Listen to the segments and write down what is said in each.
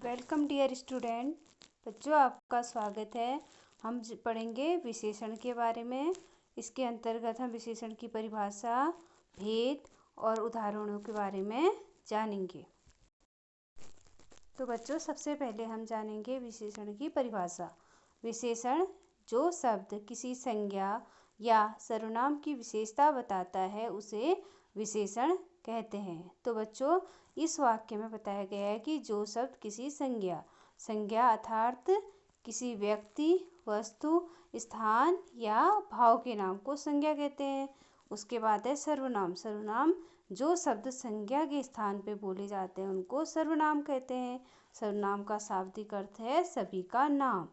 Welcome dear student. बच्चों, आपका स्वागत है। हम पढ़ेंगे विशेषण के बारे में। इसके अंतर्गत हम विशेषण की परिभाषा, भेद और उदाहरणों के बारे में जानेंगे। तो बच्चों, सबसे पहले हम जानेंगे विशेषण की परिभाषा। विशेषण जो शब्द किसी संज्ञा या सर्वनाम की विशेषता बताता है उसे विशेषण कहते हैं। तो बच्चों, इस वाक्य में बताया गया है कि जो शब्द किसी संज्ञा अर्थात किसी व्यक्ति, वस्तु, स्थान या भाव के नाम को संज्ञा कहते हैं। उसके बाद है सर्वनाम जो शब्द संज्ञा के स्थान पे बोले जाते हैं उनको सर्वनाम कहते हैं। सर्वनाम का शाब्दिक अर्थ है सभी का नाम।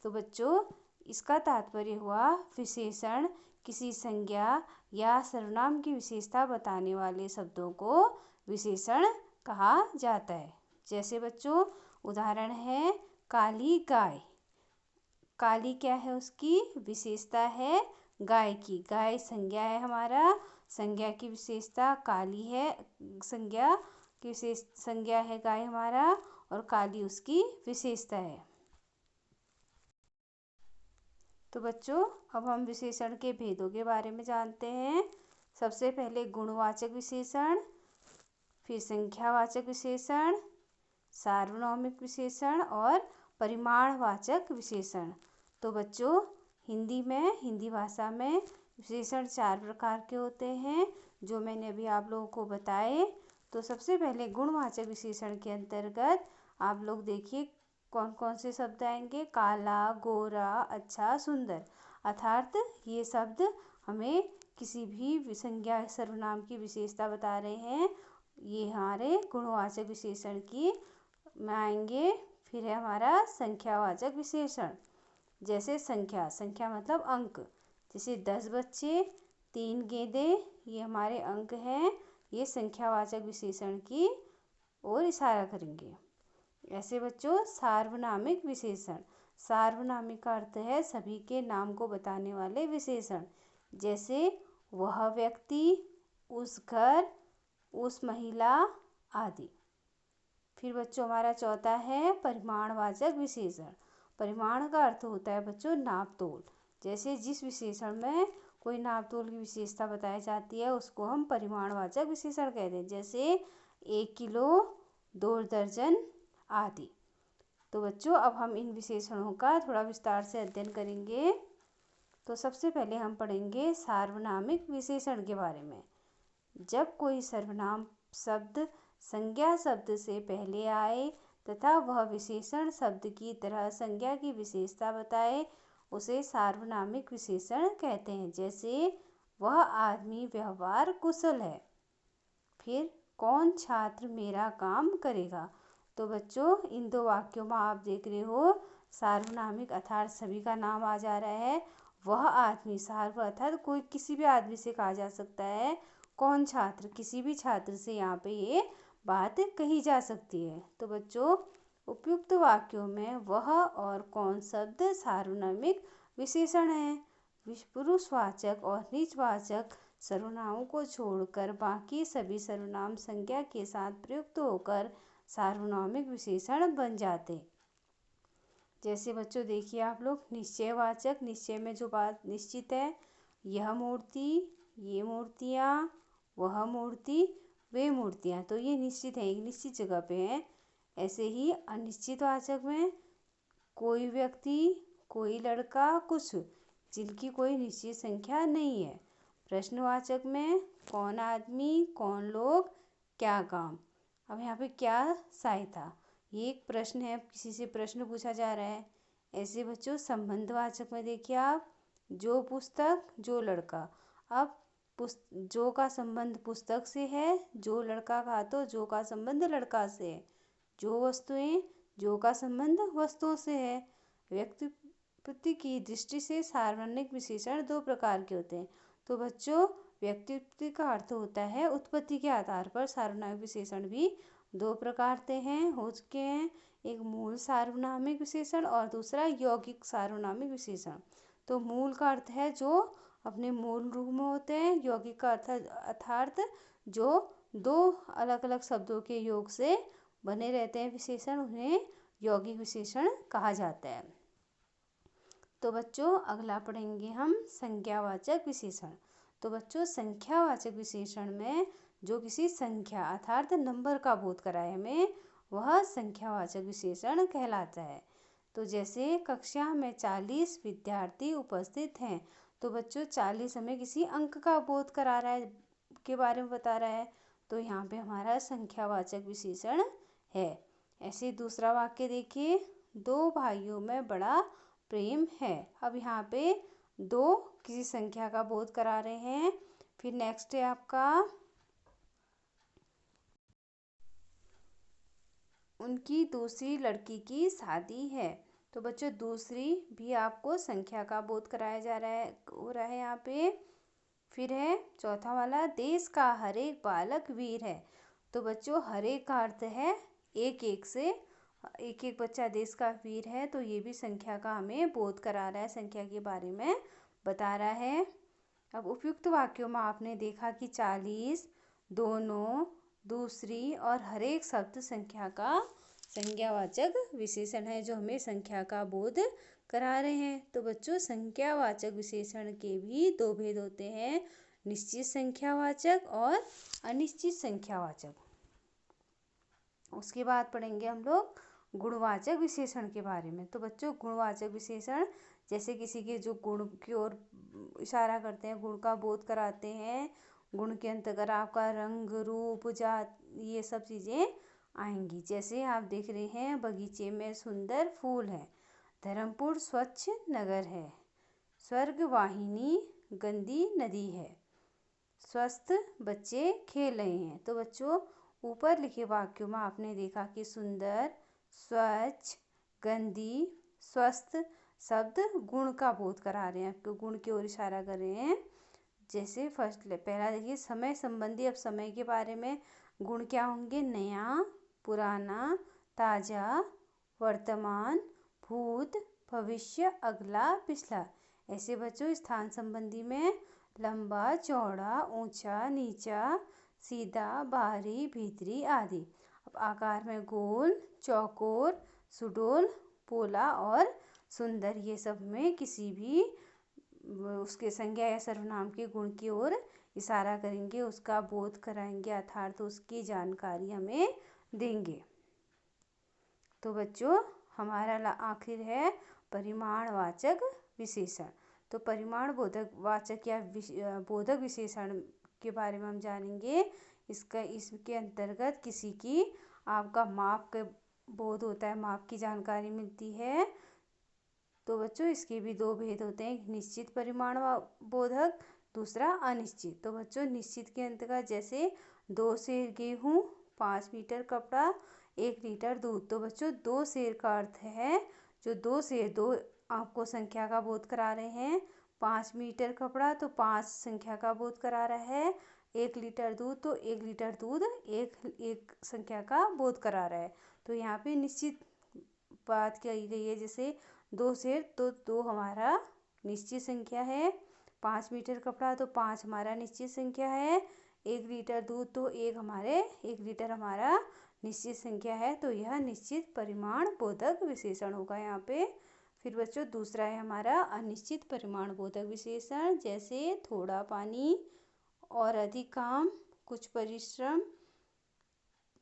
तो बच्चों, इसका तात्पर्य हुआ विशेषण किसी संज्ञा या सर्वनाम की विशेषता बताने वाले शब्दों को विशेषण कहा जाता है। जैसे बच्चों, उदाहरण है काली गाय। काली क्या है? उसकी विशेषता है गाय की। गाय संज्ञा है हमारा, संज्ञा की विशेषता काली है। संज्ञा है गाय हमारा और काली उसकी विशेषता है। तो बच्चों, अब हम विशेषण के भेदों के बारे में जानते हैं। सबसे पहले गुणवाचक विशेषण, फिर संख्यावाचक विशेषण, सार्वनामिक विशेषण और परिमाणवाचक विशेषण। तो बच्चों, हिंदी भाषा में विशेषण 4 प्रकार के होते हैं जो मैंने अभी आप लोगों को बताए। तो सबसे पहले गुणवाचक विशेषण के अंतर्गत आप लोग देखिए कौन कौन से शब्द आएंगे। काला, गोरा, अच्छा, सुंदर। अर्थात ये शब्द हमें किसी भी संज्ञा सर्वनाम की विशेषता बता रहे हैं। ये हमारे गुणवाचक विशेषण की में आएंगे। फिर है हमारा संख्यावाचक विशेषण। जैसे संख्या मतलब अंक। जैसे 10 बच्चे, 3 गेंदे, ये हमारे अंक हैं। ये संख्यावाचक विशेषण की ओर इशारा करेंगे। ऐसे बच्चों, सार्वनामिक विशेषण। सार्वनामिक का अर्थ है सभी के नाम को बताने वाले विशेषण। जैसे वह व्यक्ति, उस घर, उस महिला आदि। फिर बच्चों, हमारा चौथा है परिमाणवाचक विशेषण। परिमाण का अर्थ होता है बच्चों नाप तोल। जैसे जिस विशेषण में कोई नाप तोल की विशेषता बताई जाती है उसको हम परिमाणवाचक विशेषण कहते हैं। जैसे 1 किलो, 2 दर्जन आदि। तो बच्चों, अब हम इन विशेषणों का थोड़ा विस्तार से अध्ययन करेंगे। तो सबसे पहले हम पढ़ेंगे सार्वनामिक विशेषण के बारे में। जब कोई सर्वनाम शब्द संज्ञा शब्द से पहले आए तथा वह विशेषण शब्द की तरह संज्ञा की विशेषता बताए उसे सार्वनामिक विशेषण कहते हैं। जैसे वह आदमी व्यवहार कुशल है। फिर कौन छात्र मेरा काम करेगा। तो बच्चों, इन 2 वाक्यों में आप देख रहे हो सार्वनामिक अर्थात सभी का नाम आ जा रहा है। वह आदमी सार्व अर्थात कोई किसी भी आदमी से कहा जा सकता है। कौन छात्र, किसी भी छात्र से यहाँ पे ये बात कही जा सकती है। तो बच्चों, उपयुक्त वाक्यों में वह और कौन शब्द सार्वनामिक विशेषण हैं। पुरुषवाचक और निजवाचक सर्वनामों को छोड़कर बाकी सभी सर्वनाम संज्ञा के साथ प्रयुक्त होकर सार्वनामिक विशेषण बन जाते। जैसे बच्चों देखिए आप लोग, निश्चयवाचक, निश्चय में जो बात निश्चित है, यह मूर्ति, ये मूर्तियाँ, वह मूर्ति, वे मूर्तियाँ, तो ये निश्चित है, एक निश्चित जगह पे है। ऐसे ही अनिश्चितवाचक में कोई व्यक्ति, कोई लड़का, कुछ, जिनकी कोई निश्चित संख्या नहीं है। प्रश्नवाचक में कौन आदमी, कौन लोग, क्या काम। अब यहाँ पे क्या सहायता, ये एक प्रश्न है, किसी से प्रश्न पूछा जा रहा है। ऐसे बच्चों, संबंधवाचक में देखिए आप, जो पुस्तक, जो लड़का। अब जो का संबंध पुस्तक से है, जो लड़का का तो जो का संबंध लड़का से है। जो वस्तुएं, जो का संबंध वस्तुओं से है। व्यक्ति की दृष्टि से सार्वनामिक विशेषण 2 प्रकार के होते हैं। तो बच्चों, व्यक्तित्व का अर्थ होता है उत्पत्ति के आधार पर सार्वनामिक विशेषण भी 2 प्रकार के हैं, हो चुके हैं। एक मूल सार्वनामिक विशेषण और दूसरा यौगिक सार्वनामिक विशेषण। तो मूल का अर्थ है जो अपने मूल रूप में होते हैं। यौगिक का अर्थ अर्थात जो 2 अलग अलग शब्दों के योग से बने रहते हैं विशेषण, उन्हें यौगिक विशेषण कहा जाता है। तो बच्चों अगला पढ़ेंगे हम संख्यावाचक विशेषण। तो बच्चों संख्यावाचक विशेषण में जो किसी संख्या अर्थात नंबर का बोध कराए हमें, वह संख्यावाचक विशेषण कहलाता है। तो जैसे कक्षा में 40 विद्यार्थी उपस्थित हैं, तो बच्चों 40 हमें किसी अंक का बोध करा रहा है, के बारे में बता रहा है, तो यहाँ पे हमारा संख्यावाचक विशेषण है। ऐसे दूसरा वाक्य देखिए, 2 भाइयों में बड़ा प्रेम है। अब यहाँ पे 2 किसी संख्या का बोध करा रहे हैं। फिर नेक्स्ट है आपका, उनकी दूसरी लड़की की शादी है। तो बच्चों दूसरी भी आपको संख्या का बोध कराया जा रहा है, हो रहा है यहाँ पे। फिर है चौथा वाला, देश का हर एक बालक वीर है। तो बच्चों हर एक का अर्थ है एक एक से, एक एक बच्चा देश का वीर है, तो ये भी संख्या का हमें बोध करा रहा है, संख्या के बारे में बता रहा है। अब उपयुक्त वाक्यों में आपने देखा कि 40, दोनों, दूसरी और हर एक शब्द संख्या का संज्ञावाचक विशेषण है, जो हमें संख्या का बोध करा रहे हैं। तो बच्चों संख्यावाचक विशेषण के भी 2 भेद होते हैं, निश्चित संख्यावाचक और अनिश्चित संख्यावाचक। उसके बाद पढ़ेंगे हम लोग गुणवाचक विशेषण के बारे में। तो बच्चों गुणवाचक विशेषण जैसे किसी के जो गुण की ओर इशारा करते हैं, गुण का बोध कराते हैं। गुण के अंतर्गत आपका रंग, रूप, जात, ये सब चीज़ें आएंगी। जैसे आप देख रहे हैं बगीचे में सुंदर फूल है, धर्मपुर स्वच्छ नगर है, स्वर्ग वाहिनी गंदी नदी है, स्वस्थ बच्चे खेल रहे हैं। तो बच्चों ऊपर लिखे वाक्यों में आपने देखा कि सुंदर, स्वच्छ, गंदी, स्वस्थ शब्द गुण का बोध करा रहे हैं, आपको गुण की ओर इशारा कर रहे हैं। जैसे फर्स्ट पहला देखिए समय संबंधी, अब समय के बारे में गुण क्या होंगे, नया, पुराना, ताजा, वर्तमान, भूत, भविष्य, अगला, पिछला। ऐसे बच्चों स्थान संबंधी में लंबा, चौड़ा, ऊंचा, नीचा, सीधा, बाहरी, भीतरी आदि। अब आकार में गोल, चौकोर, सुडौल, पोला और सुंदर, ये सब में किसी भी उसके संज्ञा या सर्वनाम के गुण की ओर इशारा करेंगे, उसका बोध कराएंगे अर्थात उसकी जानकारी हमें देंगे। तो बच्चों हमारा आखिर है परिमाणवाचक विशेषण। तो परिमाण बोधक वाचक या बोधक विशेषण के बारे में हम जानेंगे। इसके अंतर्गत किसी की आपका माप का बोध होता है, माप की जानकारी मिलती है। तो बच्चों इसके भी 2 भेद होते हैं, एक निश्चित परिमाण बोधक, दूसरा अनिश्चित। तो बच्चों निश्चित के अंतर्गत जैसे 2 सेर गेहूँ, 5 मीटर कपड़ा, 1 लीटर दूध। तो बच्चों 2 सेर का अर्थ है जो 2 सेर, 2 आपको संख्या का बोध करा रहे हैं। 5 मीटर कपड़ा तो 5 संख्या का बोध करा रहा है। 1 लीटर दूध तो 1 लीटर दूध एक संख्या का बोध करा रहा है। तो यहाँ पे निश्चित बात कही गई है, जैसे 2 सेर तो 2 हमारा निश्चित संख्या है, 5 मीटर कपड़ा तो 5 हमारा निश्चित संख्या है, 1 लीटर दूध तो 1 लीटर हमारा निश्चित संख्या है। तो यह निश्चित परिमाण बोधक विशेषण होगा यहाँ पे। फिर बच्चों दूसरा है हमारा अनिश्चित परिमाण बोधक विशेषण, जैसे थोड़ा पानी और अधिक काम, कुछ परिश्रम।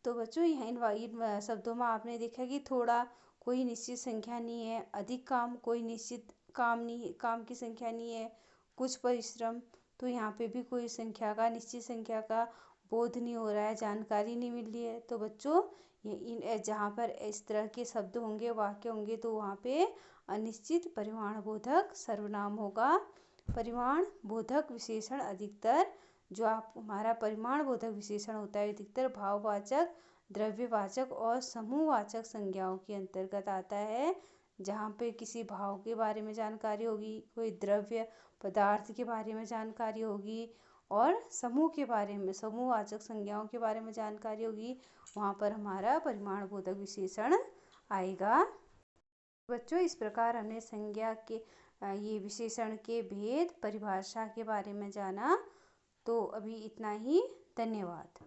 तो बच्चों यहाँ इन शब्दों में आपने देखा कि थोड़ा कोई निश्चित संख्या नहीं है, अधिक काम कोई निश्चित काम नहीं, काम की संख्या नहीं है, कुछ परिश्रम तो यहाँ पे भी कोई संख्या का, निश्चित संख्या का बोध नहीं हो रहा है, जानकारी नहीं मिल रही है। तो बच्चों ये जहाँ पर इस तरह के शब्द होंगे, वाक्य होंगे, तो वहाँ पे अनिश्चित परिमाण बोधक सर्वनाम होगा। परिमाण बोधक विशेषण अधिकतर जो आप हमारा परिमाण बोधक विशेषण होता है अधिकतर भाववाचक, द्रव्यवाचक और समूहवाचक संज्ञाओं के अंतर्गत आता है, जहाँ पे किसी भाव के बारे में जानकारी होगी, कोई द्रव्य पदार्थ के बारे में जानकारी होगी और समूह के बारे में, समूहवाचक संज्ञाओं के बारे में जानकारी होगी, वहाँ पर हमारा परिमाण बोधक विशेषण आएगा। बच्चों इस प्रकार हमने संज्ञा के ये विशेषण के भेद, परिभाषा के बारे में जाना। तो अभी इतना ही, धन्यवाद।